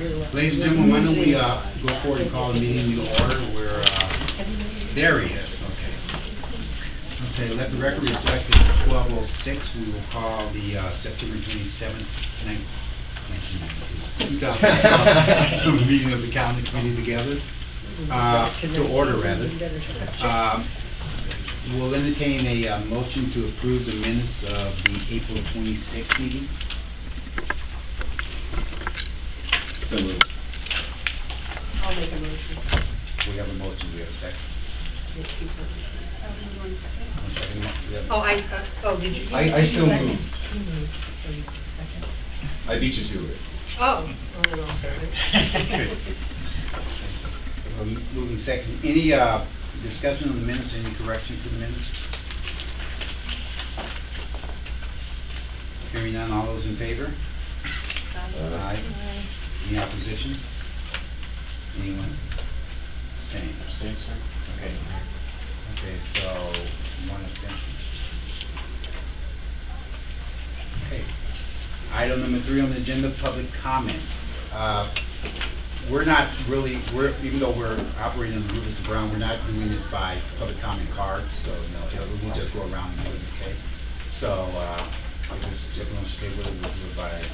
Ladies and gentlemen, why don't we go forward and call the meeting to order? There he is. Okay, let the record reflect that at 12:06 we will call the September 27th, 1992, 2012 meeting of the County Committee together, to order rather. We'll entertain a motion to approve the minutes of the April 26th meeting. So moved. I'll make a motion. We have a motion. We have a second. One second. 1 second. Did you? I so moved. So you second. I beat you to it. Oh, then I'll second. Moving second. Any discussion on the minutes? Any corrections to the minutes? Hearing none. All those in favor? Aye. Any opposition? Anyone? Abstain. Abstain, sir. Okay. Okay, so one abstention. Okay. Item number 3 on the agenda, public comment. We're not really, even though we're operating under Mr. Brown, we're not doing this by public comment cards, so we'll just go around and do it, okay? So, if everyone's okay with it, we'll do it by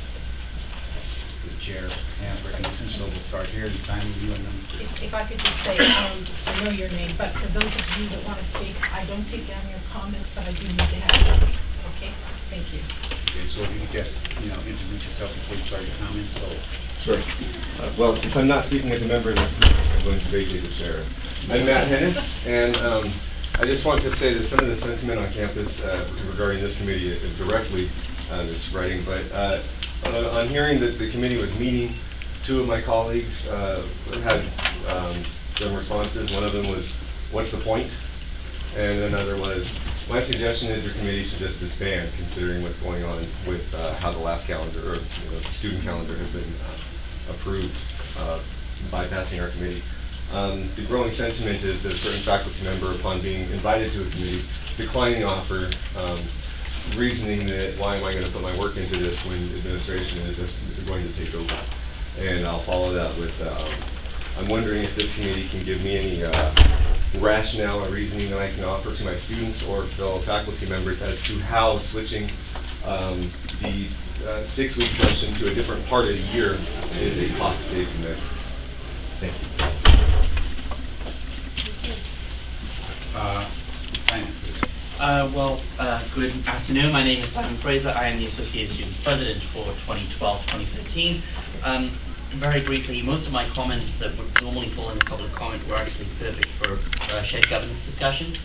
the chair and recognition, so we'll start here and sign with you and then. If I could just say, I know your name, but for those of you that want to speak, I don't take down your comments, but I do need to have them. Okay? Thank you. Okay, so if you could just, introduce yourself before you start your comments, so. Sure. Well, since I'm not speaking as a member of this group, I'm going to vacate the chair. I'm Matt Hennis, and I just want to say that some of the sentiment on campus regarding this committee is directly is spreading, but on hearing that the committee was meeting, 2 of my colleagues had some responses. One of them was, "What's the point?" And another was, "My suggestion is your committee should just disband, considering what's going on with how the last calendar, or the student calendar, has been approved, bypassing our committee." The growing sentiment is that a certain faculty member, upon being invited to a committee, declined the offer, reasoning that, why am I going to put my work into this when administration is just going to take over? And I'll follow that with, I'm wondering if this committee can give me any rationale or reasoning that I can offer to my students or fellow faculty members as to how switching the 6-week session to a different part of the year is a cost-saving measure. Thank you. Simon, please. Good afternoon. My name is Simon Fraser. I am the Associated Student President for 2012-2013. Very briefly, most of my comments that would normally fall in public comment were actually perfect for shared governance discussion.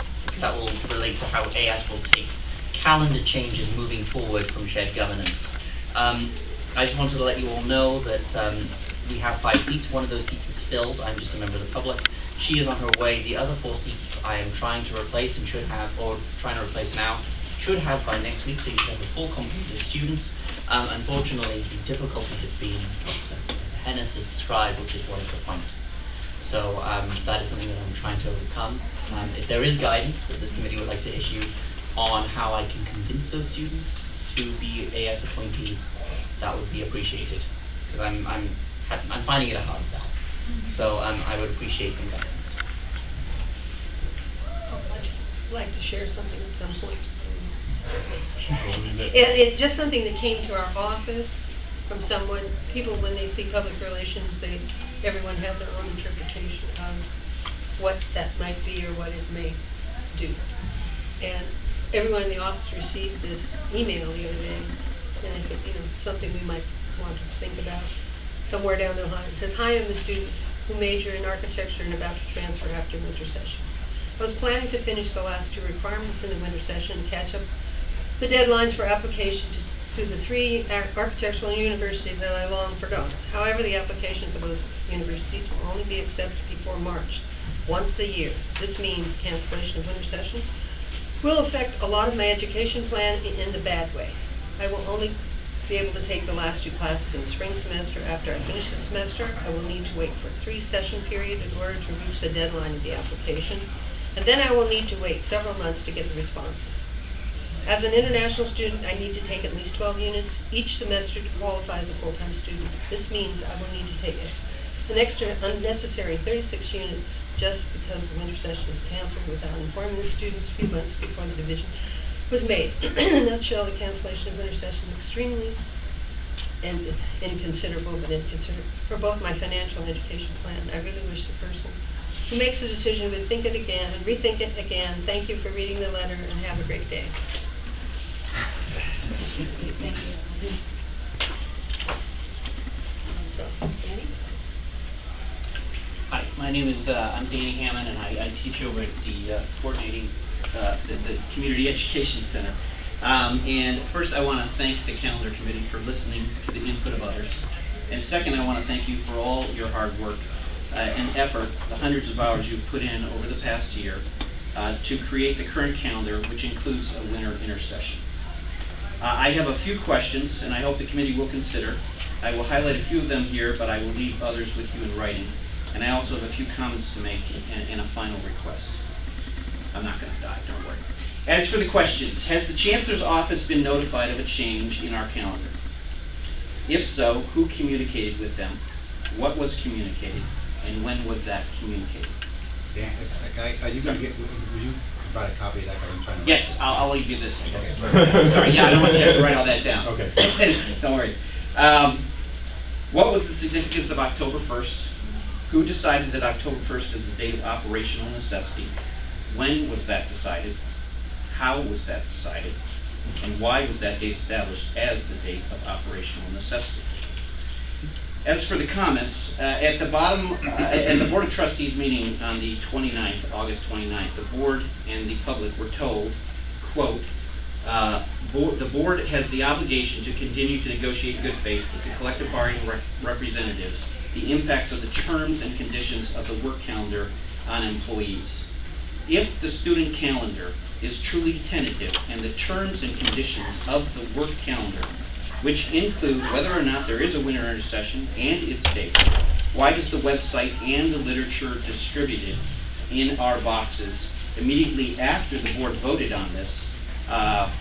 That will relate to how AS will take calendar changes moving forward from shared governance. I just wanted to let you all know that we have 5 seats. One of those seats is filled. I'm just a member of the public. She is on her way. The other 4 seats I am trying to replace and should have, or trying to replace now, should have by next week, so you should have a full complement of students. Unfortunately, the difficulty has been what Hennis has described, which is what is the point. So that is something that I'm trying to overcome. If there is guidance that this committee would like to issue on how I can convince those students to be AS appointees, that would be appreciated, because I'm finding it a hard sell. So I would appreciate some guidance. I'd just like to share something at some point. It's just something that came to our office from someone. People, when they see public relations, everyone has their own interpretation of what that might be or what it may do. And everyone in the office received this email the other day, and I think something we might want to think about. Somewhere down the line, it says, "Hi, I'm a student who majored in architecture and about to transfer after winter sessions. I was planning to finish the last 2 requirements in the winter session and catch up the deadlines for application to the 3 architectural universities that I long forgot. However, the application for those universities will only be accepted before March, once a year. This means cancellation of winter session will affect a lot of my education plan in the bad way. I will only be able to take the last 2 classes in the spring semester. After I finish the semester, I will need to wait for a 3-session period in order to reach the deadline of the application, and then I will need to wait several months to get the responses. As an international student, I need to take at least 12 units each semester to qualify as a full-time student. This means I will need to take an extra unnecessary 36 units just because the winter session was canceled without informing the students a few months before the division was made. In a nutshell, the cancellation of winter session is extremely inconsiderable, but inconsiderate for both my financial and education plan. I really wish the person who makes the decision would think it again and rethink it again. Thank you for reading the letter and have a great day. Thank you. So, Danny? Hi, my name is, I'm Danny Hammond, and I teach over at the coordinating, the Community Education Center. And first I want to thank the calendar committee for listening to the input of others. And second, I want to thank you for all your hard work and effort, the hundreds of hours you've put in over the past year to create the current calendar, which includes a winter intersession. I have a few questions, and I hope the committee will consider. I will highlight a few of them here, but I will leave others with you in writing. And I also have a few comments to make and a final request. I'm not going to die, don't worry. As for the questions, has the Chancellor's office been notified of a change in our calendar? If so, who communicated with them? What was communicated? And when was that communicated? Dan, are you going to get, will you provide a copy of that? I'm trying to. Yes, I'll leave you this. Okay. Sorry, yeah, I don't want you to have to write all that down. Okay. Don't worry. What was the significance of October 1st? Who decided that October 1st is a date of operational necessity? When was that decided? How was that decided? And why was that date established as the date of operational necessity? As for the comments, at the bottom, at the Board of Trustees meeting on the 29th, August 29th, the board and the public were told, quote, the board has the obligation to continue to negotiate in good faith with the collective bargaining representatives the impacts of the terms and conditions of the work calendar on employees. If the student calendar is truly tentative and the terms and conditions of the work calendar, which include whether or not there is a winter intersession and its date, why does the website and the literature distributed in our boxes immediately after the board voted on this on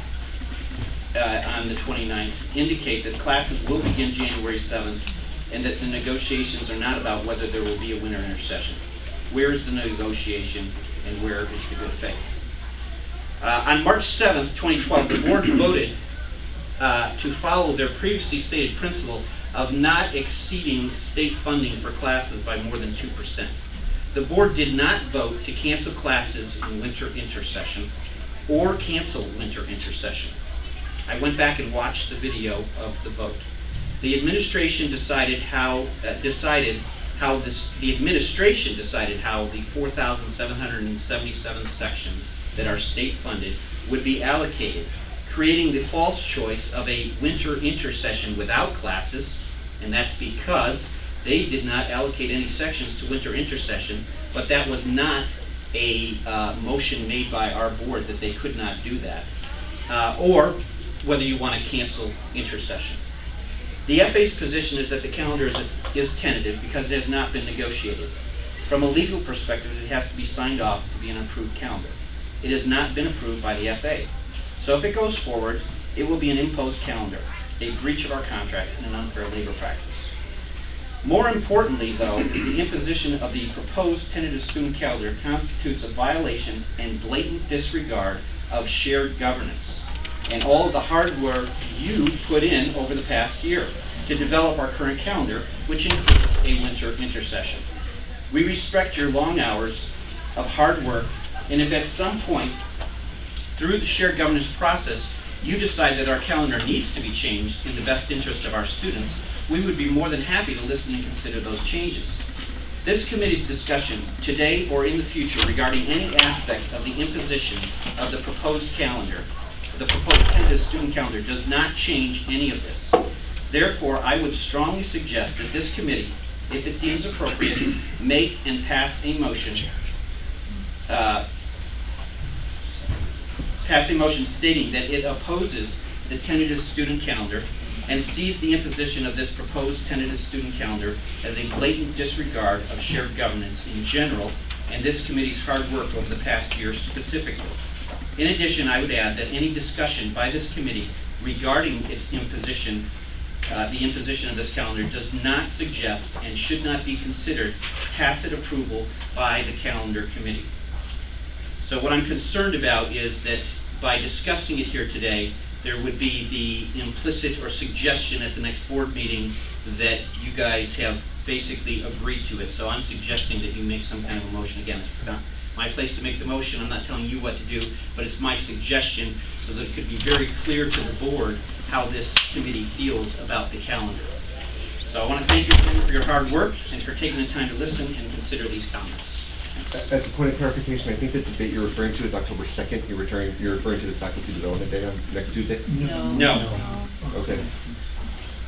the 29th indicate that classes will begin January 7th and that the negotiations are not about whether there will be a winter intersession? Where is the negotiation and where is the good faith? On March 7th, 2012, the board voted to follow their previously stated principle of not exceeding state funding for classes by more than 2%. The board did not vote to cancel classes in winter intersession or cancel winter intersession. I went back and watched the video of the vote. The administration decided how the 4,777 sections that are state funded would be allocated, creating the false choice of a winter intersession without classes, and that's because they did not allocate any sections to winter intersession, but that was not a motion made by our board that they could not do that, or whether you want to cancel intersession. The FA's position is that the calendar is tentative because it has not been negotiated. From a legal perspective, it has to be signed off to be an approved calendar. It has not been approved by the FA. So if it goes forward, it will be an imposed calendar, a breach of our contract, and an unfair labor practice. More importantly, though, is the imposition of the proposed tentative student calendar constitutes a violation and blatant disregard of shared governance and all of the hard work you put in over the past year to develop our current calendar, which includes a winter intersession. We respect your long hours of hard work, and if at some point through the shared governance process you decide that our calendar needs to be changed in the best interest of our students, we would be more than happy to listen and consider those changes. This committee's discussion today or in the future regarding any aspect of the imposition of the proposed calendar, the proposed tentative student calendar, does not change any of this. Therefore, I would strongly suggest that this committee, if it deems appropriate, make and pass a motion stating that it opposes the tentative student calendar and sees the imposition of this proposed tentative student calendar as a blatant disregard of shared governance in general and this committee's hard work over the past year specifically. In addition, I would add that any discussion by this committee regarding its imposition, the imposition of this calendar, does not suggest and should not be considered tacit approval by the calendar committee. So what I'm concerned about is that by discussing it here today, there would be the implicit or suggestion at the next board meeting that you guys have basically agreed to it. So I'm suggesting that you make some kind of a motion. Again, it's not my place to make the motion, I'm not telling you what to do, but it's my suggestion so that it could be very clear to the board how this committee feels about the calendar. So I want to thank you again for your hard work and for taking the time to listen and consider these comments. As a point of clarification, I think that the date you're referring to is October 2nd. You're referring to the Faculty Development Day on next Tuesday? No. Okay.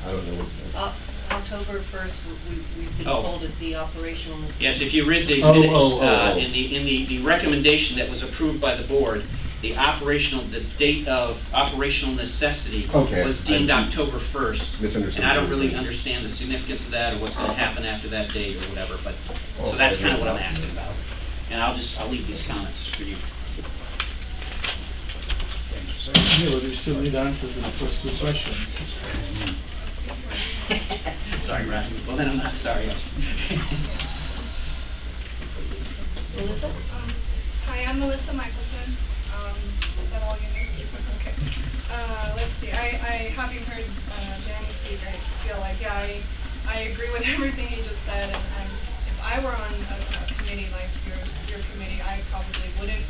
I don't know what. October 1st, we've been told is the operational. Yes, if you read the Oh, minutes, in the recommendation that was approved by the board, the date of operational necessity was deemed October 1st. Misunderstood. And I don't really understand the significance of that or what's going to happen after that date or whatever, but, so that's kind of what I'm asking about. And I'll leave these comments for you. Yeah, but we still need answers to the first two questions. Sorry, Ryan. Well, then I'm not sorry. Melissa? Hi, I'm Melissa Michelson. Is that all you need? Okay. Let's see. Having heard Danny speak, I feel like, I agree with everything he just said. And if I were on a committee like your committee, I probably wouldn't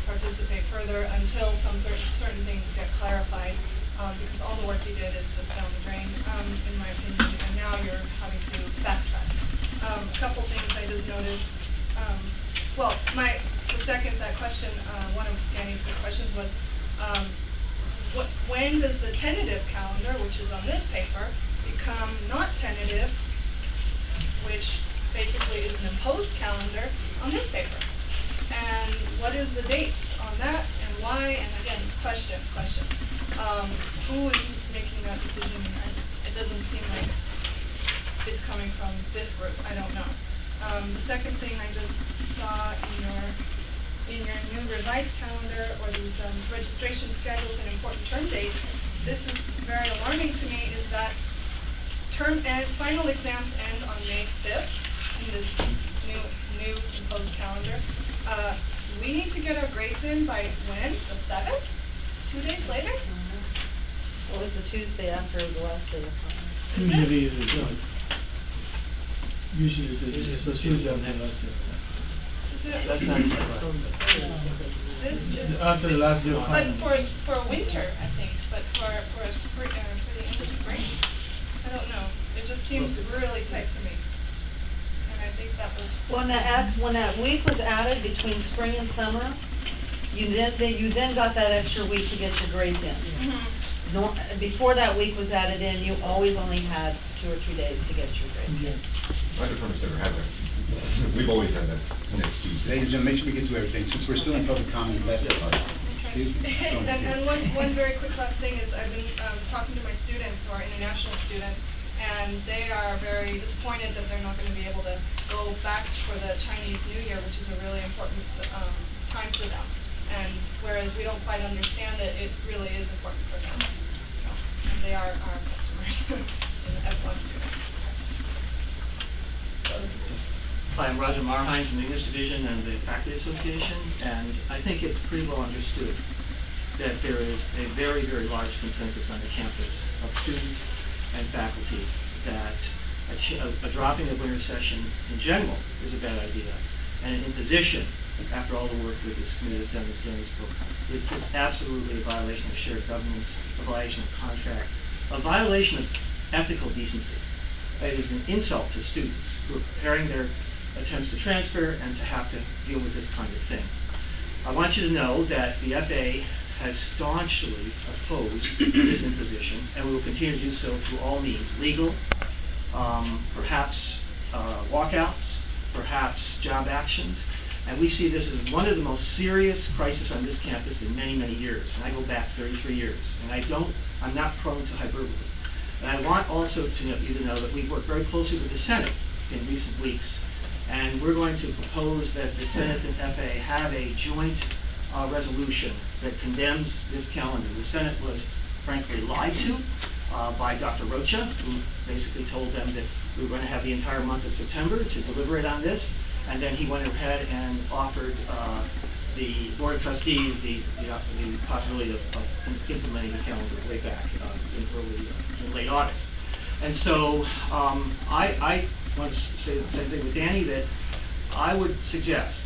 participate further until some certain things get clarified. Because all the work you did is just down the drain, in my opinion, and now you're having to backtrack. A couple things I just noticed. To second that question, one of Danny's good questions was, when does the tentative calendar, which is on this paper, become not tentative, which basically is an imposed calendar on this paper? And what is the date on that, and why? And again, question. Who is making that decision? It doesn't seem like it's coming from this group. I don't know. The second thing I just saw in your new revised calendar, or these registration schedules and important term dates, this is very alarming to me, is that final exams end on May 5th in this new imposed calendar. We need to get our grades in by when? The 7th? 2 days later? It was the Tuesday after the last day of finals. Usually it is. Usually it is. So Tuesday after the last day. That's not After the last day of finals. But for winter, I think. But for the end of spring, I don't know. It just seems really tight to me. And I think that was When that week was added between spring and summer, you then got that extra week to get your grades in. Before that week was added in, you always only had 2 or 3 days to get your grades in. My department's never had that. We've always had that next Tuesday. Ladies and gentlemen, make sure we get to everything. Since we're still in public comment, let's excuse me. And one very quick last thing is I've been talking to my students who are international students, and they are very disappointed that they're not going to be able to go back for the Chinese New Year, which is a really important time for them. And whereas we don't quite understand it, it really is important for them. And they are our customers in the F1 students. Hi, I'm Roger Marheim from the English Division and the Faculty Association, and I think it's pretty well understood that there is a very, very large consensus on the campus of students and faculty that a dropping of winter session in general is a bad idea, and an imposition, after all the work that this committee has done, this Danny's book, is absolutely a violation of shared governance, a violation of contract, a violation of ethical decency. It is an insult to students who are preparing their attempts to transfer and to have to deal with this kind of thing. I want you to know that the FA has staunchly opposed this imposition, and we will continue to do so through all means, legal, perhaps walkouts, perhaps job actions, and we see this as one of the most serious crises on this campus in many, many years, and I go back 33 years, and I'm not prone to hyperbole. And I want also you to know that we've worked very closely with the Senate in recent weeks, and we're going to propose that the Senate and FA have a joint resolution that condemns this calendar. The Senate was frankly lied to by Dr. Rocha, who basically told them that we were going to have the entire month of September to deliberate on this, and then he went ahead and offered the Board of Trustees the possibility of implementing the calendar way back in late August. And so I want to say the same thing with Danny, that I would suggest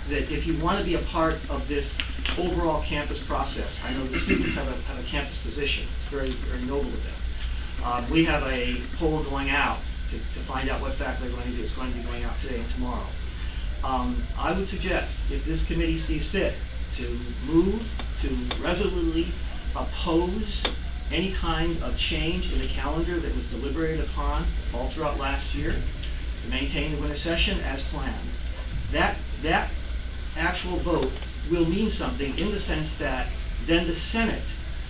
that if you want to be a part of this overall campus process, I know the students have a campus position. It's very, very noble of them. We have a poll going out to find out what faculty are going to do. It's going to be going out today and tomorrow. I would suggest, if this committee sees fit, to move to resolutely oppose any kind of change in the calendar that was deliberated upon all throughout last year, to maintain the winter session as planned. That actual vote will mean something in the sense that then the Senate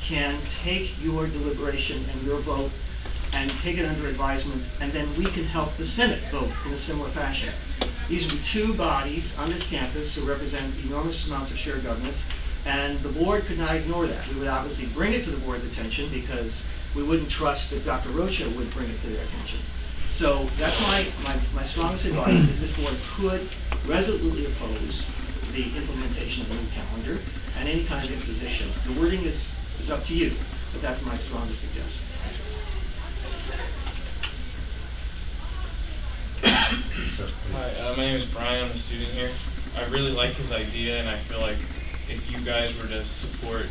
can take your deliberation and your vote and take it under advisement, and then we can help the Senate vote in a similar fashion. These will be two bodies on this campus who represent enormous amounts of shared governance, and the board could not ignore that. We would obviously bring it to the board's attention because we wouldn't trust that Dr. Rocha would bring it to their attention. So that's my strongest advice, is this board could resolutely oppose the implementation of the new calendar and any kind of imposition. The wording is up to you, but that's my strongest suggestion. Hi, my name is Brian. I'm a student here. I really like his idea, and I feel like if you guys were to support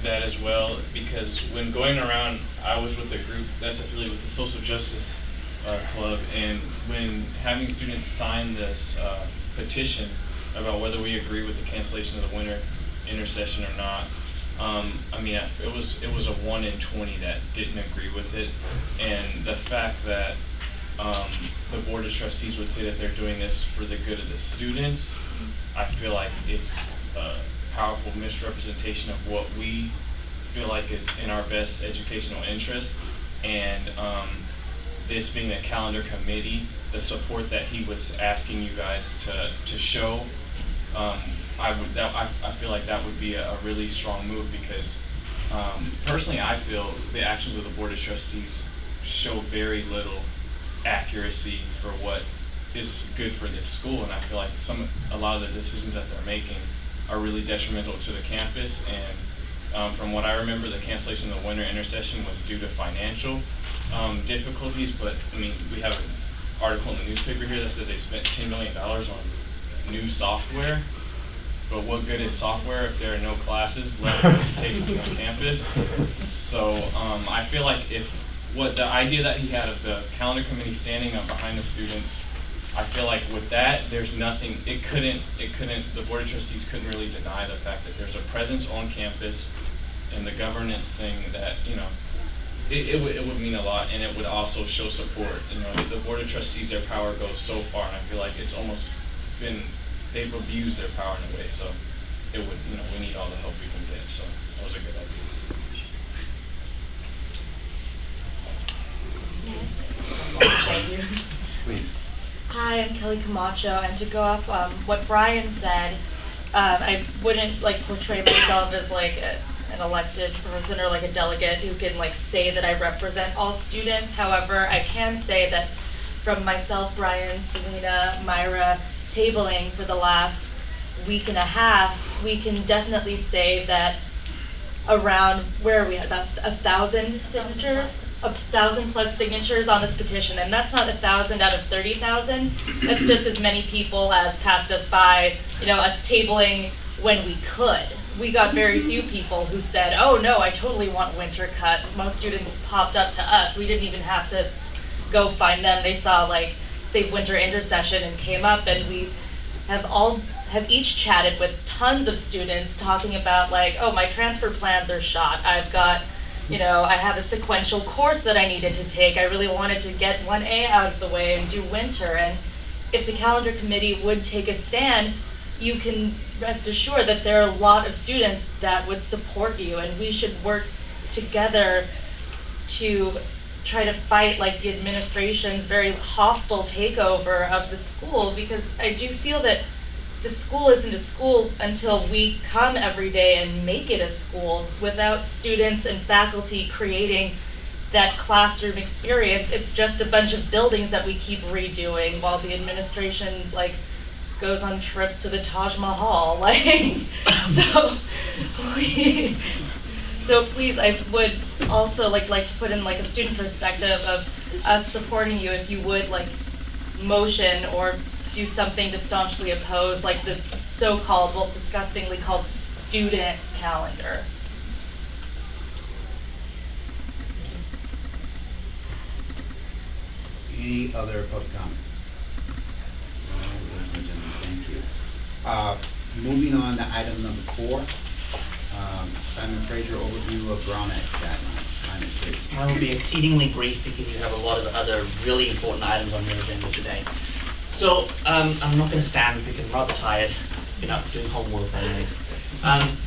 that as well, because when going around, I was with a group that's affiliated with the Social Justice Club, and when having students sign this petition about whether we agree with the cancellation of the winter intersession or not, I mean, it was a 1 in 20 that didn't agree with it, and the fact that the Board of Trustees would say that they're doing this for the good of the students, I feel like it's a powerful misrepresentation of what we feel like is in our best educational interest. And this being a calendar committee, the support that he was asking you guys to show, I feel like that would be a really strong move, because personally I feel the actions of the Board of Trustees show very little accuracy for what is good for this school, and I feel like a lot of the decisions that they're making are really detrimental to the campus. And from what I remember, the cancellation of the winter intersession was due to financial difficulties, but I mean, we have an article in the newspaper here that says they spent $10 million on new software, but what good is software if there are no classes left to take on campus? So I feel like the idea that he had of the calendar committee standing up behind the students, I feel like with that, there's nothing, the Board of Trustees couldn't really deny the fact that there's a presence on campus and the governance thing that, you know, it would mean a lot, and it would also show support. You know, the Board of Trustees, their power goes so far, and I feel like it's almost been, they've abused their power in a way, so it would, you know, we need all the help we can get, so that was a good idea. Please. Hi, I'm Kelly Camacho, and to go off what Brian said, I wouldn't like portray myself as like an elected person or like a delegate who can like say that I represent all students. However, I can say that from myself, Brian, Selena, Myra, tabling for the last week and a half, we can definitely say that around, where are we at, about 1,000 signatures? 1,000 plus signatures on this petition, and that's not 1,000 out of 30,000. That's just as many people as passed us by, you know, us tabling when we could. We got very few people who said, oh no, I totally want winter cut. Most students popped up to us. We didn't even have to go find them. They saw like, say, winter intersession and came up, and we have each chatted with tons of students talking about like, oh, my transfer plans are shot. I've got, you know, I have a sequential course that I needed to take. I really wanted to get 1A out of the way and do winter. And if the calendar committee would take a stand, you can rest assured that there are a lot of students that would support you, and we should work together to try to fight like the administration's very hostile takeover of the school, because I do feel that the school isn't a school until we come every day and make it a school. Without students and faculty creating that classroom experience, it's just a bunch of buildings that we keep redoing while the administration like goes on trips to the Taj Mahal. Like, so please, I would also like to put in like a student perspective of us supporting you if you would like motion or do something to staunchly oppose like the so-called, well, disgustingly called student calendar. Any other public comment? Thank you. Moving on to item number 4. Simon Fraser, overview of Brown Act guidelines. Simon, please. I will be exceedingly brief because you have a lot of other really important items on your agenda today. So, I'm not going to stand because I'm rather tired. Been up doing homework all night.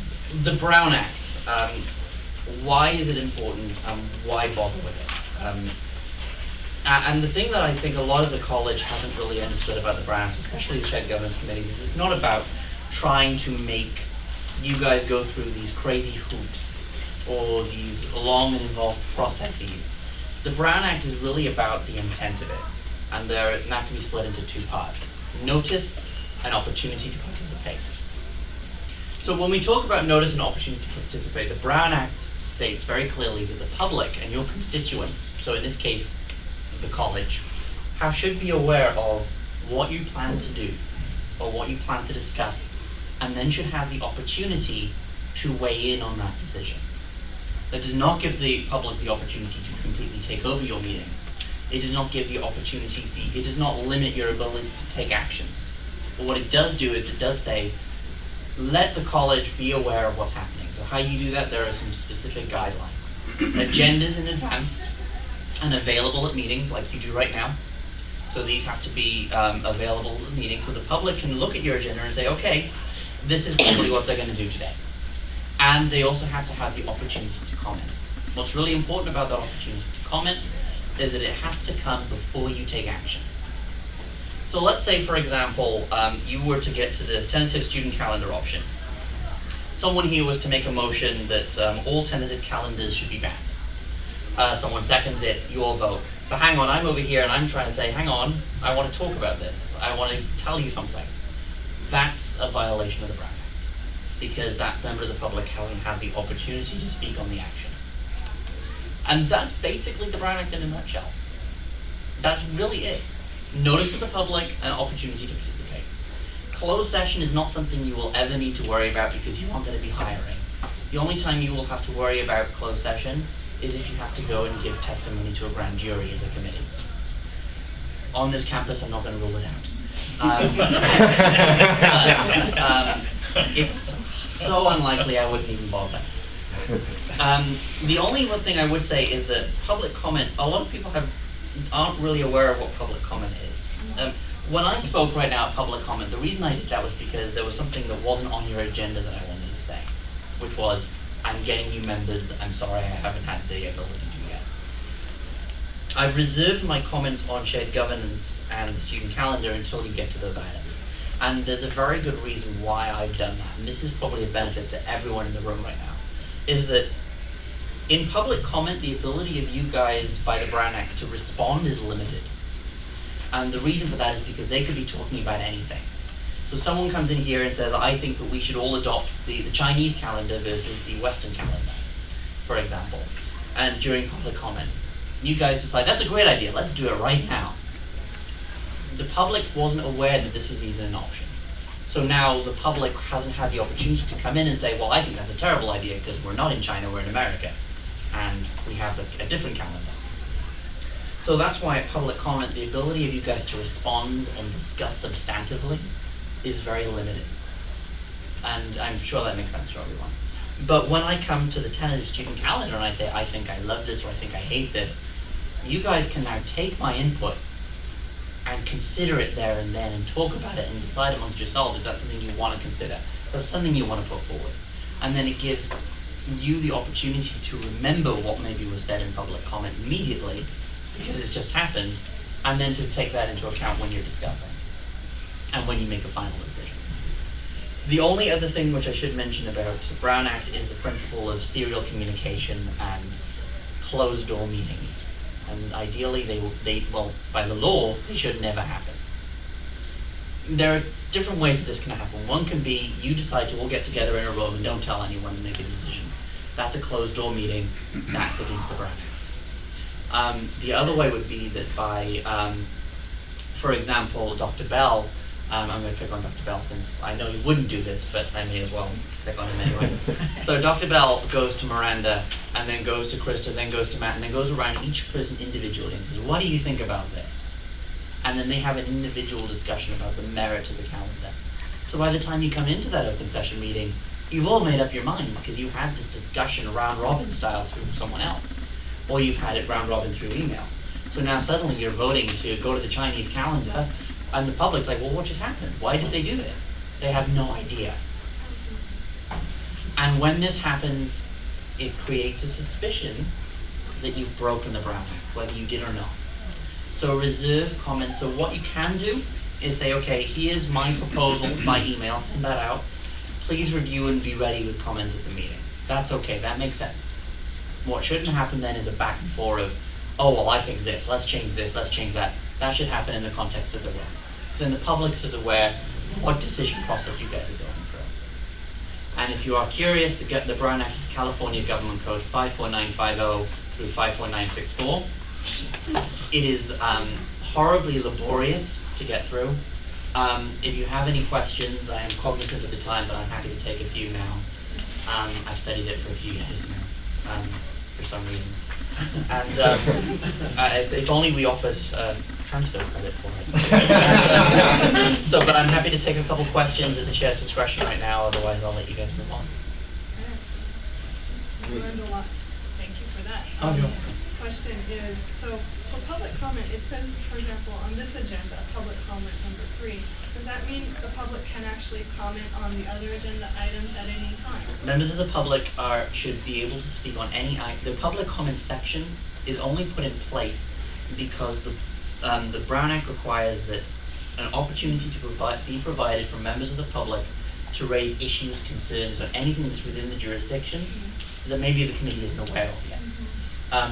The Brown Act. Why is it important? Why bother with it? And the thing that I think a lot of the college hasn't really understood about the Brown Act, especially the Shared Governance Committee, is it's not about trying to make you guys go through these crazy hoops or these long and involved processes. The Brown Act is really about the intent of it, and that can be split into 2 parts: notice and opportunity to participate. So when we talk about notice and opportunity to participate, the Brown Act states very clearly that the public and your constituents, so in this case the college, should be aware of what you plan to do or what you plan to discuss, and then should have the opportunity to weigh in on that decision. That does not give the public the opportunity to completely take over your meeting. It does not give the opportunity, it does not limit your ability to take actions. But what it does do is it does say, let the college be aware of what's happening. So how you do that, there are some specific guidelines. Agendas in advance and available at meetings like you do right now. So these have to be available at the meeting so the public can look at your agenda and say, okay, this is probably what they're going to do today. And they also have to have the opportunity to comment. What's really important about that opportunity to comment is that it has to come before you take action. So let's say, for example, you were to get to this tentative student calendar option. Someone here was to make a motion that all tentative calendars should be banned. Someone seconds it, you all vote. But hang on, I'm over here and I'm trying to say, hang on, I want to talk about this. I want to tell you something. That's a violation of the Brown Act, because that member of the public hasn't had the opportunity to speak on the action. And that's basically the Brown Act in a nutshell. That's really it. Notice to the public and opportunity to participate. Closed session is not something you will ever need to worry about because you aren't going to be hiring. The only time you will have to worry about closed session is if you have to go and give testimony to a grand jury as a committee. On this campus, I'm not going to rule it out. It's so unlikely I wouldn't even bother. The only one thing I would say is that public comment, a lot of people aren't really aware of what public comment is. When I spoke right now at public comment, the reason I did that was because there was something that wasn't on your agenda that I wanted to say, which was, I'm getting new members, I'm sorry I haven't had the ability to yet. I've reserved my comments on shared governance and the student calendar until you get to those items. And there's a very good reason why I've done that, and this is probably a benefit to everyone in the room right now, is that in public comment, the ability of you guys by the Brown Act to respond is limited. And the reason for that is because they could be talking about anything. So someone comes in here and says, I think that we should all adopt the Chinese calendar versus the Western calendar, for example. And during public comment, you guys decide, that's a great idea, let's do it right now. The public wasn't aware that this was even an option. So now the public hasn't had the opportunity to come in and say, well, I think that's a terrible idea because we're not in China, we're in America. And we have a different calendar. So that's why at public comment, the ability of you guys to respond and discuss substantively is very limited. And I'm sure that makes sense to everyone. But when I come to the tentative student calendar and I say, I think I love this or I think I hate this, you guys can now take my input and consider it there and then and talk about it and decide amongst yourselves if that's something you want to consider, if that's something you want to put forward. And then it gives you the opportunity to remember what maybe was said in public comment immediately, because it's just happened, and then to take that into account when you're discussing and when you make a final decision. The only other thing which I should mention about the Brown Act is the principle of serial communication and closed door meetings. And ideally well, by the law, they should never happen. There are different ways that this can happen. One can be you decide to all get together in a room and don't tell anyone and make a decision. That's a closed door meeting. That's against the Brown Act. The other way would be that by, for example, Dr. Bell, I'm going to pick on Dr. Bell since I know he wouldn't do this, but I may as well pick on him anyway. So Dr. Bell goes to Miranda, and then goes to Krista, then goes to Matt, and then goes around each person individually and says, what do you think about this? And then they have an individual discussion about the merits of the calendar. So by the time you come into that open session meeting, you've all made up your minds because you had this discussion round robin style through someone else, or you've had it round robin through email. So now suddenly you're voting to go to the Chinese calendar, and the public's like, well, what just happened? Why did they do this? They have no idea. And when this happens, it creates a suspicion that you've broken the Brown Act, whether you did or not. So reserve comments. So what you can do is say, okay, here's my proposal by email, send that out. Please review and be ready with comments at the meeting. That's okay, that makes sense. What shouldn't happen then is a back and forth of, oh, well, I think this, let's change that. That should happen in the context of the room. Then the public is aware what decision process you guys are going through. And if you are curious, the Brown Act is California Government Code 54950 through 54964. It is horribly laborious to get through. If you have any questions, I am cognizant of the time, but I'm happy to take a few now. I've studied it for a few years now, for some reason. And if only we offered transfer credit for it. But I'm happy to take a couple questions at the chair's discretion right now, otherwise I'll let you guys move on. I learned a lot. Thank you for that. Oh, you're welcome. Question is, so for public comment, it says, for example, on this agenda, public comment number 3. Does that mean the public can actually comment on the other agenda items at any time? Members of the public should be able to speak on any item. The public comment section is only put in place because the Brown Act requires that an opportunity to be provided for members of the public to raise issues, concerns, or anything that's within the jurisdiction that maybe the committee isn't aware of yet.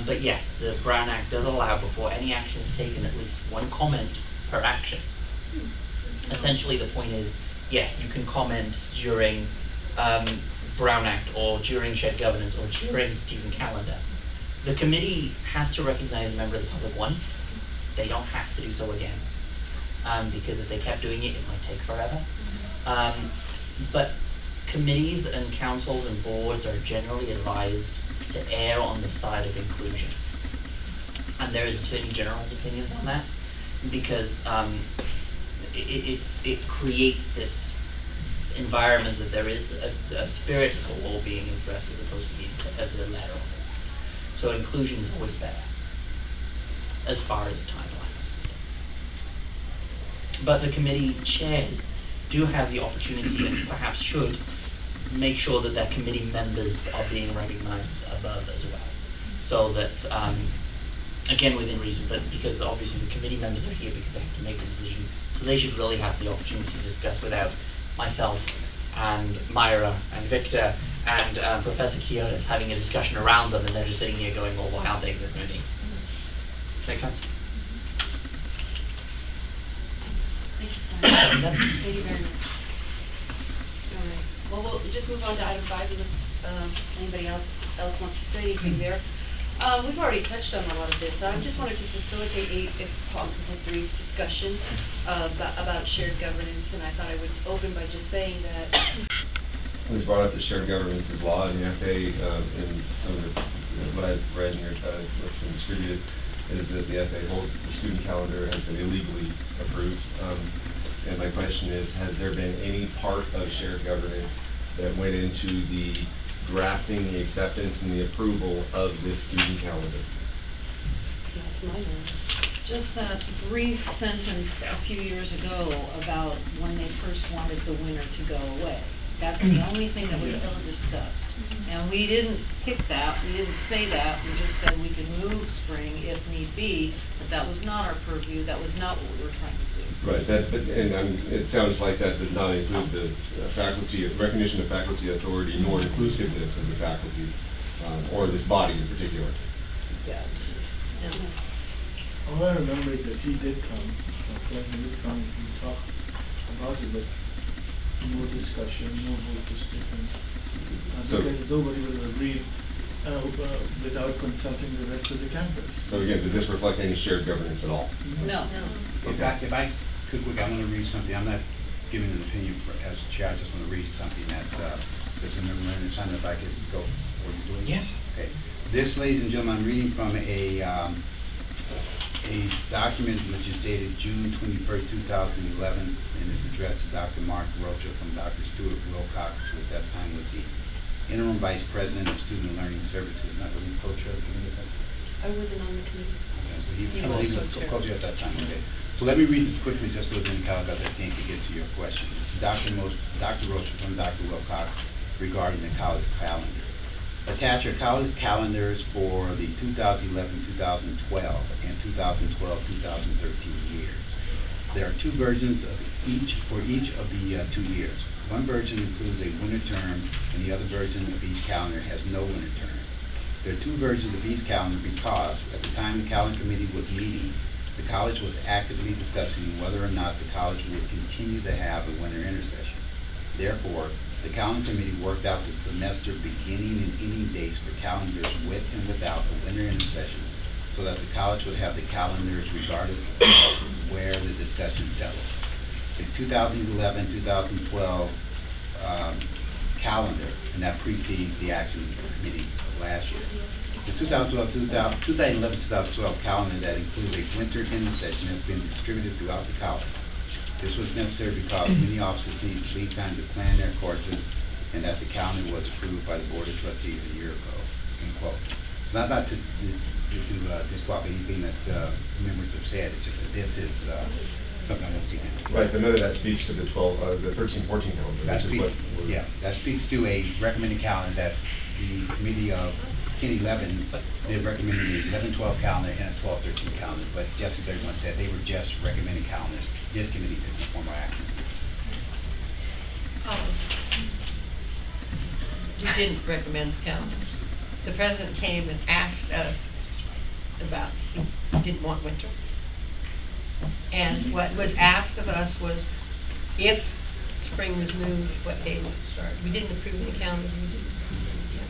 But yes, the Brown Act does allow, before any action is taken, at least one comment per action. Essentially, the point is, yes, you can comment during Brown Act, or during shared governance, or during student calendar. The committee has to recognize a member of the public once. They don't have to do so again, because if they kept doing it, it might take forever. But committees and councils and boards are generally advised to err on the side of inclusion. And there is Attorney General's opinions on that, because it creates this environment that there is a spirit of the law being addressed as opposed to being the letter of it. So inclusion is always better, as far as timelines. But the committee chairs do have the opportunity, and perhaps should, make sure that their committee members are being recognized above as well. So that, again, within reason, but because obviously the committee members are here because they have to make a decision, so they should really have the opportunity to discuss without myself and Myra and Victor and Professor Kiotis having a discussion around them, and they're just sitting here going, well, why aren't they in the committee? Make sense? Thank you, Simon. Thank you very much. All right. Well, we'll just move on to item 5. If anybody else wants to say anything there. We've already touched on a lot of this. I just wanted to facilitate a, if possible, brief discussion about shared governance, and I thought I would open by just saying that. It was brought up that shared governance is law in the FA, and some of what I've read and what's been distributed is that the FA holds the student calendar has been illegally approved. And my question is, has there been any part of shared governance that went into the drafting, the acceptance, and the approval of this student calendar? That's my knowledge. Just that brief sentence a few years ago about when they first wanted the winter to go away. That's the only thing that was ever discussed. And we didn't pick that, we didn't say that, we just said we could move spring if need be, but that was not our purview, that was not what we were trying to do. Right, it sounds like that does not include the faculty, recognition of faculty authority, nor inclusiveness of the faculty, or this body in particular. Yeah. All I remember is that he did come, President did come and talk about it, but no discussion, no vote was taken. Because nobody would have agreed without consulting the rest of the campus. So again, does this reflect any shared governance at all? No. If I could, quick, I want to read something. I'm not giving an opinion as chair. I just want to read something that there's a memorandum signed. If I could go, what are you doing? Yeah. Okay. This, ladies and gentlemen, I'm reading from a document which is dated June 21st, 2011, and is addressed to Dr. Mark Rocha from Dr. Stuart Wilcox, who at that time was the interim vice president of student learning services. Not really co-chair of the committee at that time. I wasn't on the committee. Okay, so he He was was co-chair. co-chair at that time, okay. So let me read this quickly just so it's in Calcutta, I think it gets to your question. This is Dr. Rocha from Dr. Wilcox regarding the college calendar. Attach your college calendars for the 2011-2012 and 2012-2013 years. There are two versions of each for each of the 2 years. One version includes a winter term, and the other version of each calendar has no winter term. There are two versions of each calendar because at the time the calendar committee was meeting, the college was actively discussing whether or not the college would continue to have a winter intersession. Therefore, the calendar committee worked out the semester beginning and ending dates for calendars with and without a winter intersession so that the college would have the calendars regardless of where the discussion settled. The 2011-2012 calendar, and that precedes the action committee of last year. The 2011-2012 calendar that includes a winter intersession has been distributed throughout the college. This was necessary because many officers need lead time to plan their courses, and that the calendar was approved by the Board of Trustees a year ago, end quote. It's not to disqualify anything that members have said, it's just that this is something I want to see. Right, but none of that speaks to the 13-14 calendar. That speaks to a recommended calendar that the committee of 10-11, they recommended a 11-12 calendar and a 12-13 calendar, but just as everyone said, they were just recommending calendars. This committee took no formal action. We didn't recommend the calendars. The president came and asked us about, he didn't want winter. And what was asked of us was if spring was moved, what day would it start? We didn't approve the calendar, we didn't.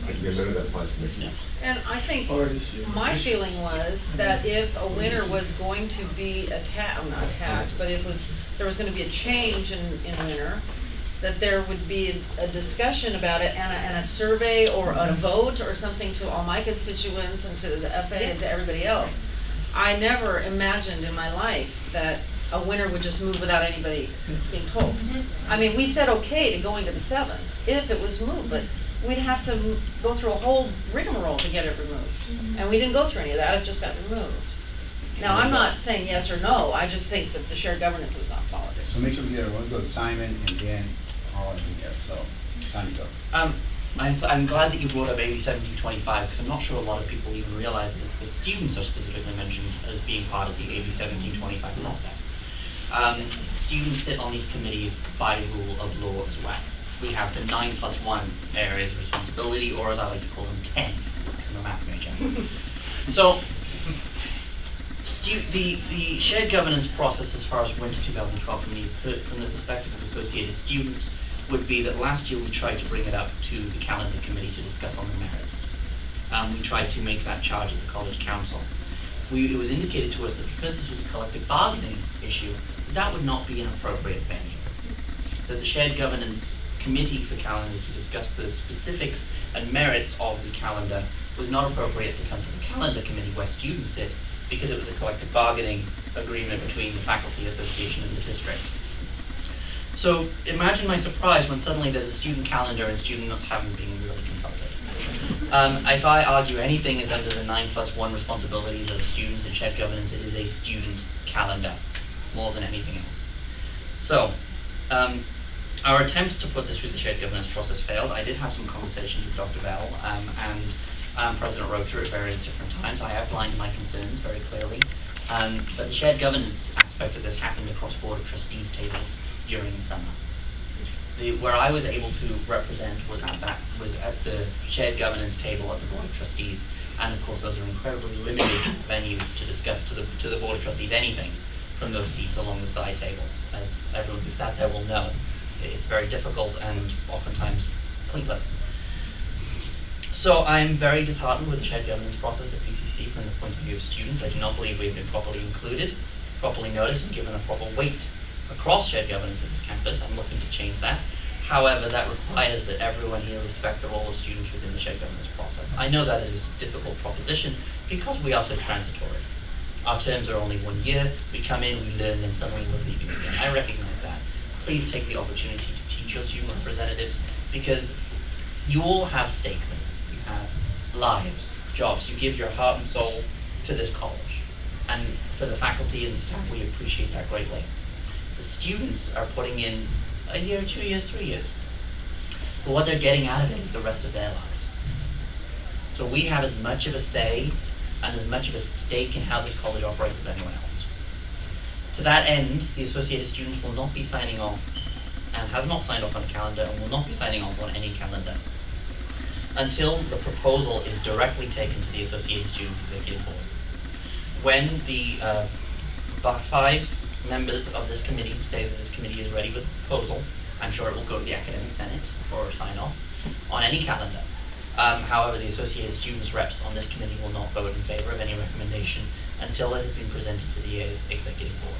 Again, none of that applies to next year. And I think Or this year. my feeling was that if a winter was going to be not attacked, but there was going to be a change in winter, that there would be a discussion about it and a survey or a vote or something to all my constituents and to the FA and to everybody else. I never imagined in my life that a winter would just move without anybody being told. I mean, we said okay to going to the 7th if it was moved, but we'd have to go through a whole rigmarole to get it removed. And we didn't go through any of that, it just got removed. Now, I'm not saying yes or no, I just think that the shared governance was not followed. So make sure we get everyone, go to Simon and then all in there, so, Simon, go. I'm glad that you brought up AB 1725 because I'm not sure a lot of people even realize that the students are specifically mentioned as being part of the AB 1725 process. Students sit on these committees by rule of law as well. We have the 9+1 areas of responsibility, or as I like to call them, 10, because I'm a math major. So, the shared governance process as far as winter 2012 from the perspective of associated students would be that last year we tried to bring it up to the calendar committee to discuss on the merits. We tried to make that charge of the college council. It was indicated to us that because this was a collective bargaining issue, that would not be an appropriate venue. That the shared governance committee for calendars to discuss the specifics and merits of the calendar was not appropriate to come to the calendar committee where students sit because it was a collective bargaining agreement between the faculty association and the district. So imagine my surprise when suddenly there's a student calendar and students haven't been really consulted. If I argue anything is under the 9+1 responsibilities of students in shared governance, it is a student calendar more than anything else. So, our attempts to put this through the shared governance process failed. I did have some conversations with Dr. Bell and President Rocha at various different times. I outlined my concerns very clearly. But the shared governance aspect of this happened across Board of where I was able to represent was at the shared governance table at the Board of Trustees, and of course those are incredibly limited venues to discuss to the Board of Trustees anything from those seats along the side tables. As everyone who sat there will know, it's very difficult and oftentimes pointless. So I'm very disheartened with the shared governance process at PCC from the point of view of students. I do not believe we have been properly included, properly noticed, and given a proper weight across shared governance at this campus. I'm looking to change that. However, that requires that everyone here respect the role of students within the shared governance process. I know that it is a difficult proposition because we are so transitory. Our terms are only 1 year. We come in, we learn, then suddenly we're leaving again. I recognize that. Please take the opportunity to teach your student representatives, because you all have stakes in this. You have lives, jobs. You give your heart and soul to this college. And for the faculty and the staff, we appreciate that greatly. The students are putting in a year, 2 years, 3 years. But what they're getting out of it is the rest of their lives. So we have as much of a say and as much of a stake in how this college operates as anyone else. To that end, the associated students will not be signing off, and has not signed off on a calendar, and will not be signing off on any calendar until the proposal is directly taken to the Associated Students Executive Board. When the 5 members of this committee say that this committee is ready with a proposal, I'm sure it will go to the Academic Senate for sign off on any calendar. However, the Associated Students reps on this committee will not vote in favor of any recommendation until it has been presented to the Executive Board.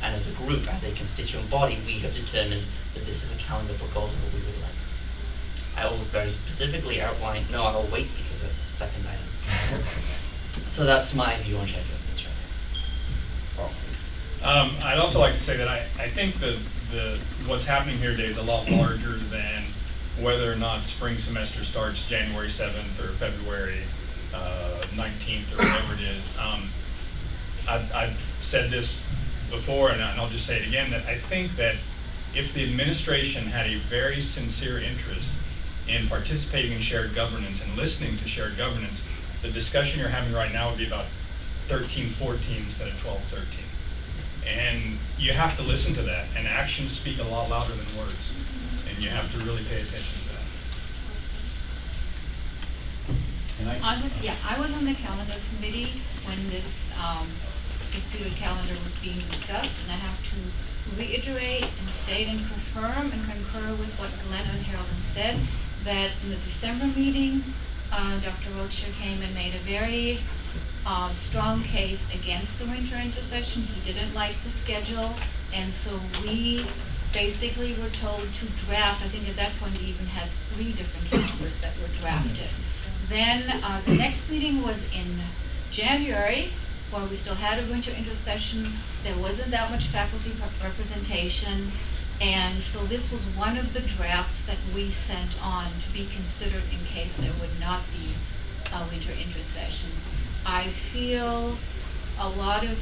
And as a group, as a constituent body, we have determined that this is a calendar proposal that we would like. I will very specifically outline, no, I will wait because that's the second item. So that's my view on shared governance right now. I'd also like to say that I think what's happening here today is a lot larger than whether or not spring semester starts January 7th or February 19th or whatever it is. I've said this before, and I'll just say it again, that I think that if the administration had a very sincere interest in participating in shared governance and listening to shared governance, the discussion you're having right now would be about 13-14 instead of 12-13. And you have to listen to that, and actions speak a lot louder than words, and you have to really pay attention to that. I was on the calendar committee when this disputed calendar was being discussed, and I have to reiterate and state and confirm and concur with what Glenn and Harold said, that in the December meeting, Dr. Rocha came and made a very strong case against the winter intersession. He didn't like the schedule, and so we basically were told to draft. I think at that point we even had 3 different calendars that were drafted. Then the next meeting was in January, where we still had a winter intersession. There wasn't that much faculty representation, and so this was one of the drafts that we sent on to be considered in case there would not be a winter intersession. I feel a lot of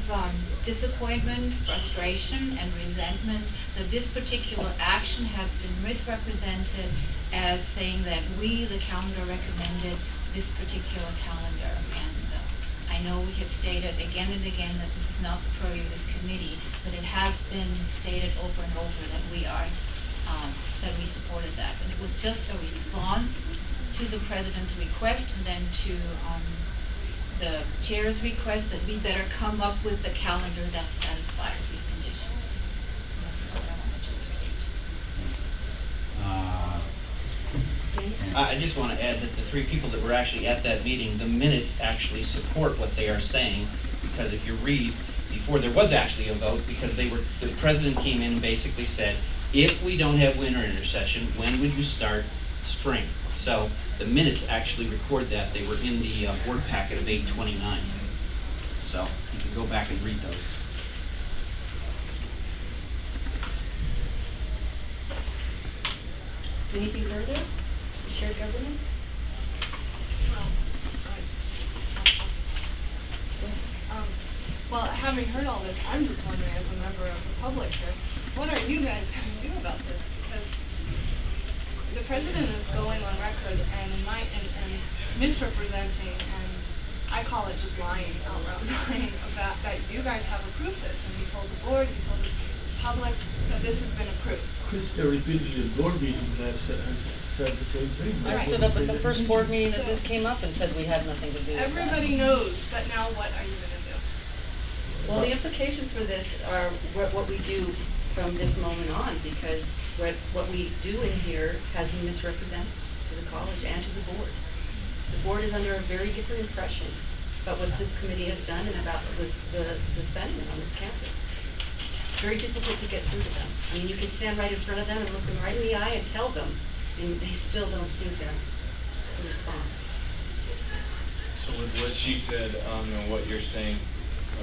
disappointment, frustration, and resentment that this particular action has been misrepresented as saying that we, the calendar, recommended this particular calendar. And I know we have stated again and again that this is not the purview of this committee, but it has been stated over and over that we supported that. And it was just a response to the president's request and then to the chair's request that we better come up with the calendar that satisfies these conditions. That's what I wanted to state. I just want to add that the 3 people that were actually at that meeting, the minutes actually support what they are saying, because if you read, before there was actually a vote, because the president came in and basically said, if we don't have winter intersession, when would you start spring? So the minutes actually record that. They were in the board packet of 8/29. So you can go back and read those. Anything further? Shared governance? Well, having heard all this, I'm just wondering, as a member of the public here, what are you guys going to do about this? Because the president is going on record and misrepresenting, and I call it just lying, outright lying, about that you guys have approved this. And he told the board, he told the public that this has been approved. Krista repeatedly at board meetings has said the same thing. I stood up at the first board meeting that this came up and said we had nothing to do with that. Everybody knows, but now what are you gonna do? Well, the implications for this are what we do from this moment on, because what we do in here has been misrepresented to the college and to the board. The board is under a very different impression about what this committee has done and about the sentiment on this campus. Very difficult to get through to them. I mean, you can stand right in front of them and look them right in the eye and tell them, and they still don't seem to respond. So with what she said, and what you're saying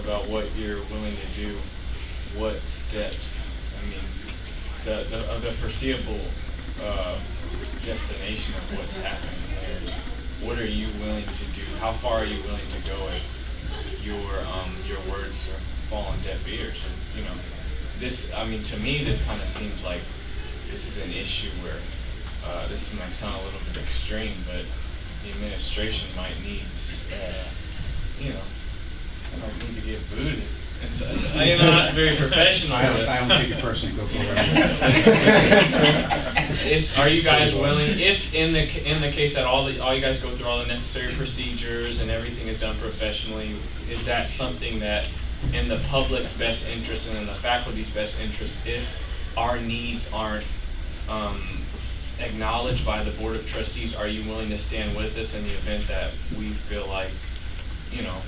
about what you're willing to do, what steps, I mean, the foreseeable destination of what's happening here, what are you willing to do? How far are you willing to go if your words fall on deaf ears? And, you know, this, I mean, to me, this kind of seems like this is an issue where this might sound a little bit extreme, but the administration might need, you know, might need to get booted. I am not very professional. I don't take it personally. Go for it. Are you guys willing, if in the case that all you guys go through all the necessary procedures and everything is done professionally, is that something that in the public's best interest and in the faculty's best interest, if our needs aren't acknowledged by the Board of Trustees, are you willing to stand with us in the event that we feel like, you know,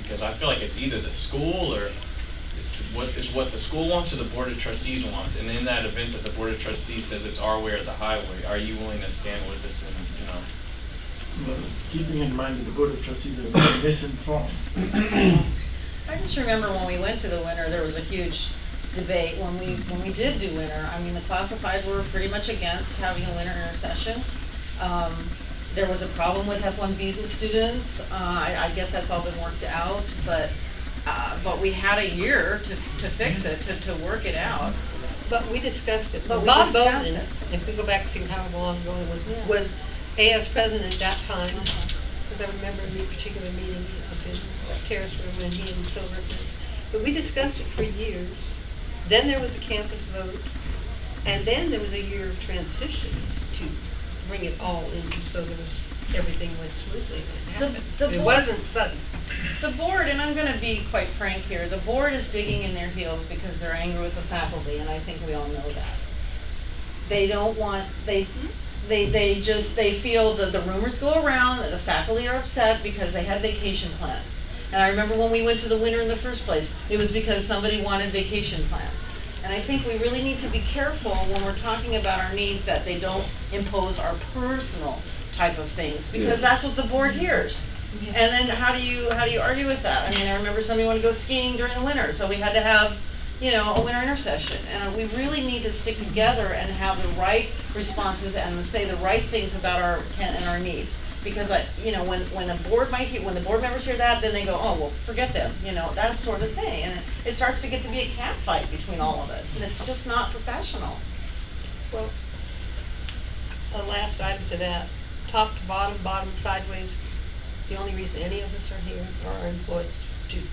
because I feel like it's either the school or it's what the school wants or the Board of Trustees wants, and in that event that the Board of Trustees says it's our way or the highway, are you willing to stand with us and, you know? Well, keeping in mind that the Board of Trustees are very misinformed. I just remember when we went to the winter, there was a huge debate when we did do winter. I mean, the classified were pretty much against having a winter intersession. There was a problem with F1 visa students. I guess that's all been worked out, but we had a year to fix it, to work it out. But we discussed it. But we Bob discussed Bowden, it. if we go back and see how long ago it was, Yeah. was AS president at that time. Because I remember in a particular meeting up in Terrace Room when he and Silver met. But we discussed it for years. Then there was a campus vote, and then there was a year of transition to bring it all in, so everything went smoothly and it happened. It wasn't sudden. The board, and I'm going to be quite frank here, the board is digging in their heels because they're angry with the faculty, and I think we all know that. They don't want, they feel that the rumors go around that the faculty are upset because they had vacation plans. And I remember when we went to the winter in the first place, it was because somebody wanted vacation plans. And I think we really need to be careful when we're talking about our needs that they don't impose our personal type of things, because that's what the board hears. Yeah. And then how do you argue with that? I mean, I remember somebody wanted to go skiing during the winter, so we had to have, you know, a winter intersession. And we really need to stick together and have the right responses and say the right things about our intent and our needs. Because you know, when the board members hear that, then they go, oh well, forget them, you know, that sort of thing, and it starts to get to be a cat fight between all of us, and it's just not professional. Well, a last item to that, top to bottom, bottom sideways, the only reason any of us are here are our employees, students.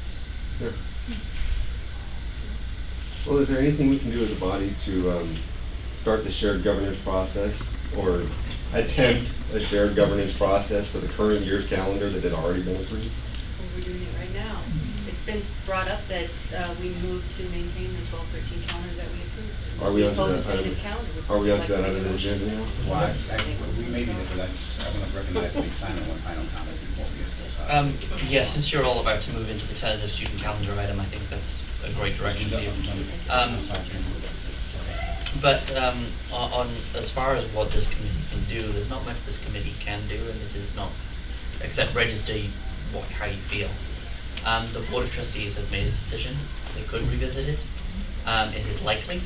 Sure. Well, is there anything we can do as a body to start the shared governance process or attempt a shared governance process for the current year's calendar that had already been approved? Well, we're doing it right now. It's been brought up that we moved to maintain the 12-13 calendar that we approved. Are we onto Proposed that tentative item? calendar, which Are we is onto that elected item on the motion. agenda now? Well, we may be there, but I want to recognize and make Simon one final comment before we get Yes, since you're all about to move into the tentative student calendar item, I think that's a great direction for you. But on as far as what this committee can do, there's not much this committee can do, and this is not except register how you feel. The Board of Trustees has made a decision. They could revisit it. It is likely.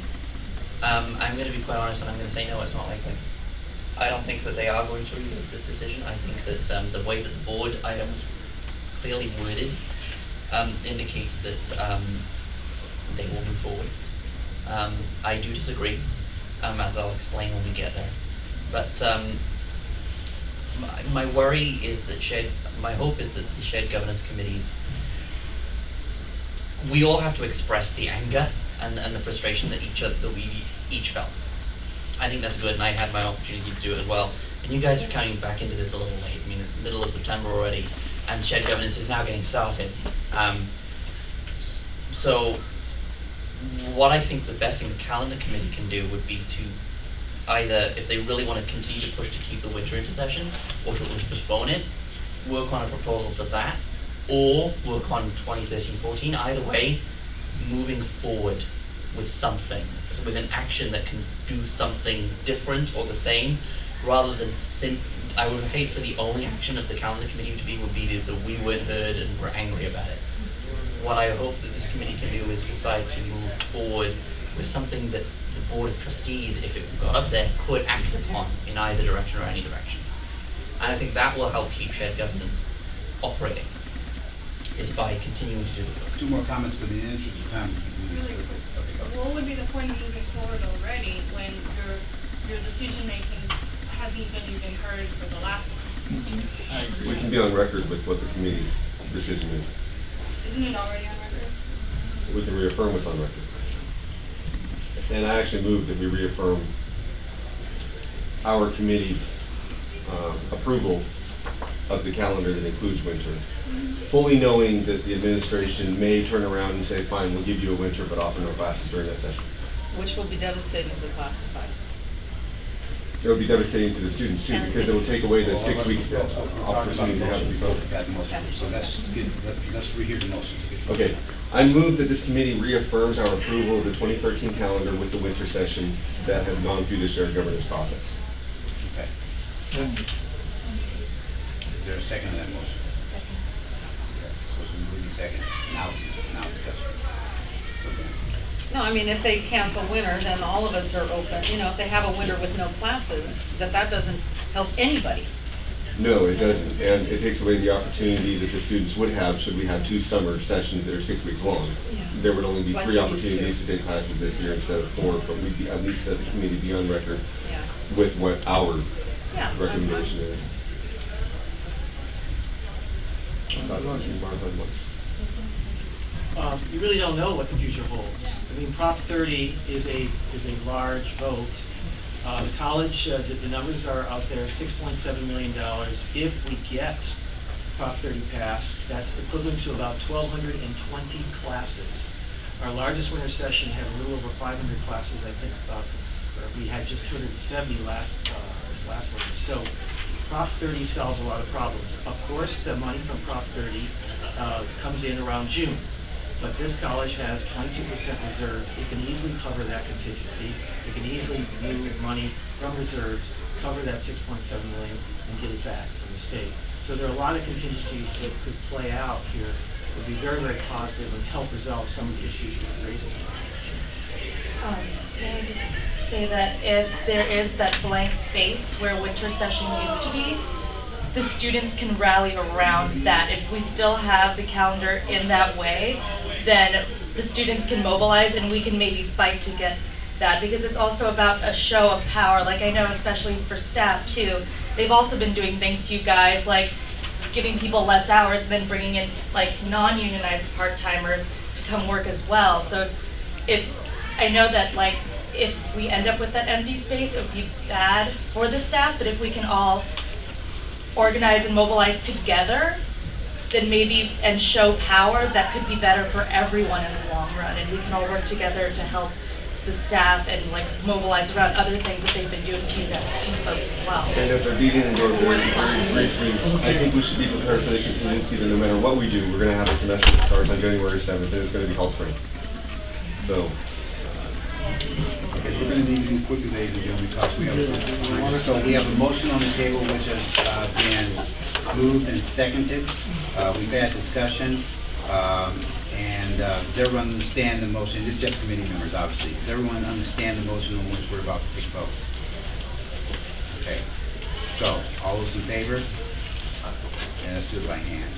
I'm going to be quite honest, and I'm going to say no, it's not likely. I don't think that they are going to revisit this decision. I think that the way that the board items clearly worded indicates that they will move forward. I do disagree, as I'll explain when we get there. But my worry is that my hope is that the shared governance committees, we all have to express the anger and the frustration that we each felt. I think that's good, and I had my opportunity to do it as well. And you guys are coming back into this a little late. I mean, it's the middle of September already, and shared governance is now getting started. So, what I think the best thing the calendar committee can do would be to either, if they really want to continue to push to keep the winter into session, or to postpone it, work on a proposal for that, or work on 2013-14. Either way, moving forward with something, with an action that can do something different or the same, rather than I would hate for the only action of the calendar committee to be would be that we weren't heard and we're angry about it. What I hope that this committee can do is decide to move forward with something that the Board of Trustees, if it got up there, could act upon in either direction or any direction. And I think that will help keep shared governance operating, is by continuing to do the work. Two more comments, but in the interest of time, Really quick. What would be the point of moving forward already when your decision-making hasn't even heard for the last one? I agree. We can be on record with what the committee's decision is. Isn't it already on record? We can reaffirm what's on record. And I actually moved that we reaffirm our committee's approval of the calendar that includes winter, fully knowing that the administration may turn around and say, fine, we'll give you a winter, but offer no classes during that session. Which will be devastating to the classified. It will be devastating to the students too, because it will take away the 6 weeks opportunity to have these. So let's rehear the motion. Okay, I move that this committee reaffirms our approval of the 2013 calendar with the winter session that have gone through the shared governance process. Okay. Is there a second to that motion? Second. Okay, so it's been moved and second. Now discuss. Okay. No, I mean, if they cancel winter, then all of us are open. You know, if they have a winter with no classes, that doesn't help anybody. No, it doesn't, and it takes away the opportunity that the students would have should we have 2 summer sessions that are 6 weeks long. Yeah. There would only be Like 3 we used opportunities to. to take classes this year instead of 4, but we'd be, at least as a committee, be on record Yeah. with what our Yeah, recommendation is. You really don't know what the future holds. I mean, Prop 30 is a large vote. The college, the numbers are out there, $6.7 million. If we get Prop 30 passed, that's equivalent to about 1,220 classes. Our largest winter session had a little over 500 classes, I think we had just 270 this last winter. So Prop 30 solves a lot of problems. Of course, the money from Prop 30 comes in around June. But this college has 22% reserves. It can easily cover that contingency. It can easily move money from reserves, cover that $6.7 million, and get it back from the state. So there are a lot of contingencies that could play out here that would be very, very positive and help resolve some of the issues you're raising. Can I just say that if there is that blank space where winter session used to be, the students can rally around that. If we still have the calendar in that way, then the students can mobilize and we can maybe fight to get that, because it's also about a show of power. Like, I know especially for staff too, they've also been doing things to you guys, like giving people less hours and then bringing in like non-unionized part-timers to come work as well. So I know that like if we end up with that empty space, it would be bad for the staff, but if we can all organize and mobilize together, then maybe, and show power, that could be better for everyone in the long run, and we can all work together to help the staff and like mobilize around other things that they've been doing to you folks as well. And as our beating and door very briefly, I think we should be prepared for the contingency that no matter what we do, we're going to have a semester that starts on January 7th, and it's going to be called spring. So. Okay, we're going to need to move quickly, ladies and gentlemen, because we have a motion on the table which has been moved and seconded. We've had discussion, and does everyone understand the motion? It's just committee members, obviously. Does everyone understand the motion on which we're about to take vote? Okay. So, all those in favor? And let's do it by hand.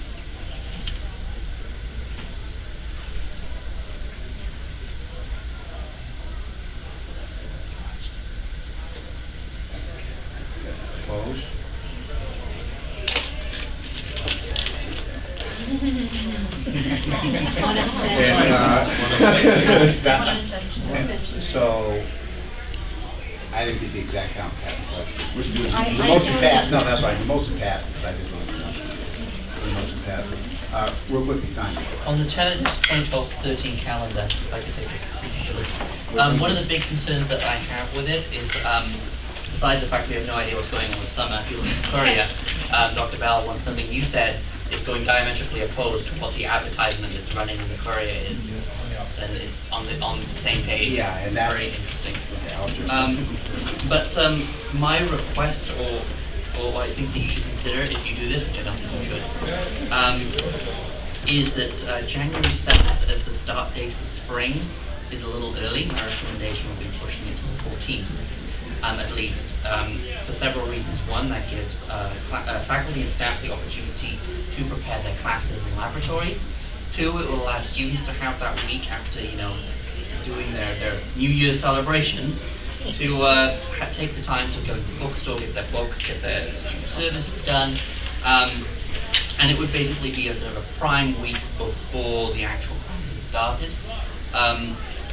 Opposed? So, I didn't get the exact count, Pat, but I- the I motion don't- passed, no, that's right, the motion passed, I just want to know. The motion passed. Real quickly, Tanya. On the tentative 2012-13 calendar, if I could take a brief look. One of the big concerns that I have with it is, besides the fact we have no idea what's going on with summer, if you look at Courier, Dr. Bell, something you said is going diametrically opposed to what the advertisement that's running in the Courier is. And it's on the same page. Yeah, and that's very interesting. Okay, I'll just. But my request, or what I think that you should consider if you do this, which I don't think you should, is that January 7th as the start date for spring is a little early. My recommendation would be pushing it to the 14th, at least, for several reasons. One, that gives faculty and staff the opportunity to prepare their classes and laboratories. Two, it will allow students to have that week after, doing their New Year's celebrations to take the time to go to the bookstore, get their books, get their student services done. And it would basically be a sort of a prime week before the actual classes started.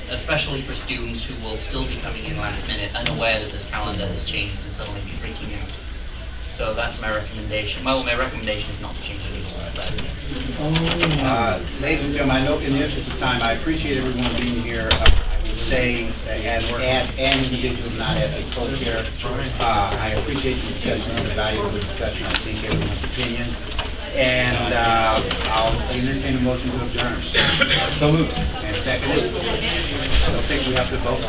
Especially for students who will still be coming in last minute, unaware that this calendar has changed and suddenly be freaking out. So that's my recommendation. Well, my recommendation is not to change the Ladies and gentlemen, I know in the interest of time, I appreciate everyone being here. I would say as an individual, not as a co-chair. I appreciate the discussion, the valuable discussion. I think everyone's opinions. And I'll entertain a motion to adjourn. So moved. And seconded. I don't think we have to vote.